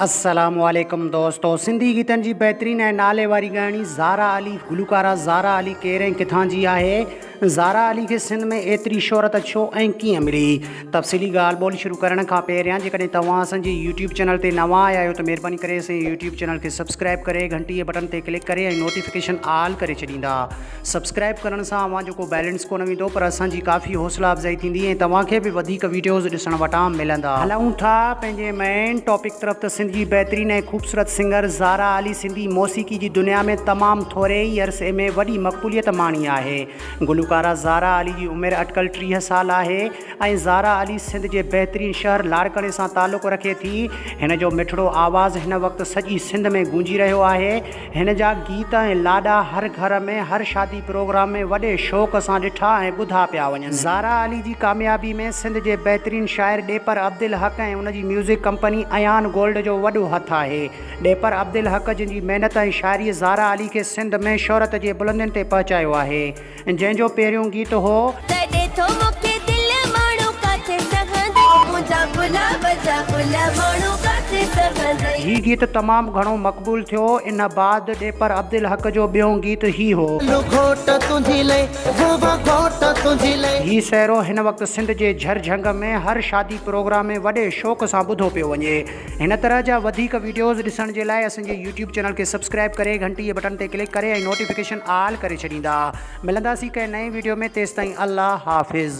अस्सलामुअलैकुम दोस्तों, सिंधी गीतन जी बेहतरीन ऐं नाले वारी ॻाइणी ज़ारा अली, गुलकारा ज़ारा अली केरु ऐं किथां जी आहे। ज़ारा अली खे सिंध में एतिरी शोहरत छो ऐं कीअं मिली। तफ़सीली ॻाल्हि ॿोली शुरू करण खां पहिरियां जेकॾहिं तव्हां असांजे यूट्यूब चैनल ते नवां आया आहियो त महिरबानी करे असांजे यूट्यूब चैनल खे सब्सक्राइब करे घंटी बटन ते क्लिक करे ऐं नोटिफिकेशन ऑल करे छॾींदा। सब्सक्राइब करण सां अव्हां जो को बैलेंस कोन वेंदो, पर असांजी काफ़ी हौसला अफ़ज़ाई थींदी ऐं तव्हांखे बि वधीक वीडियोज़ ॾिसण वटां मिलंदा। हलूं था पंहिंजे मेन टॉपिक तरफ़। त सिंध जी बहितरीन ऐं ख़ूबसूरत सिंगर ज़ारा अली सिंधी मौसीक़ी जी दुनिया में तमामु थोरे ई अरसे में वॾी मक़बूलियत माणी आहे। गुलकारा ज़ारा अली जी उमिरि अटकल 30 साल आहे ऐं ज़ारा अली सिंध जे बहितरीन शहर लाड़कणे सां तालुक़ रखे थी। हिन जो मिठड़ो आवाज़ु हिन वक़्तु सॼी सिंध में गूंजी रहियो आहे। हिन जा गीत ऐं लाॾा हर घर में हर शादी प्रोग्राम में वॾे शौक़ सां ॾिठा ऐं ॿुधा पिया वञनि। ज़ारा अली जी कामयाबी में सिंध जे बहितरीन शाइर ॾेपर अब्दुल हक़ ऐं उन जी म्यूज़िक कंपनी अयान गोल्ड जो वॾो हथु आहे। ॾेपर अब्दुल हक़ जंहिंजी महिनत ऐं शाइरी ज़ारा अली खे सिंध में शोहरत जे बुलंदियुनि ते पहुचायो आहे। जंहिंजो पहिरियों गीत हो ही गीत तमामु घणो मक़बूल थियो। इन बाद ॾेपर अब्दुल हक़ जो ॿियों गीत ही हो। ही सहिरो हिन वक़्तु सिंध जे झरझंग में हर शादी प्रोग्राम में वॾे शौक़ सां ॿुधो पियो वञे। हिन तरह जा वधीक वीडियोज़ ॾिसण जे लाइ असांजे यूट्यूब चैनल खे सब्सक्राइब करे घंटी बटन ते क्लिक करे ऐं नोटिफिकेशन ऑल करे छॾींदा। मिलंदासीं कंहिं नए वीडियो में, तेसिताईं अल्लाह हाफ़िज़।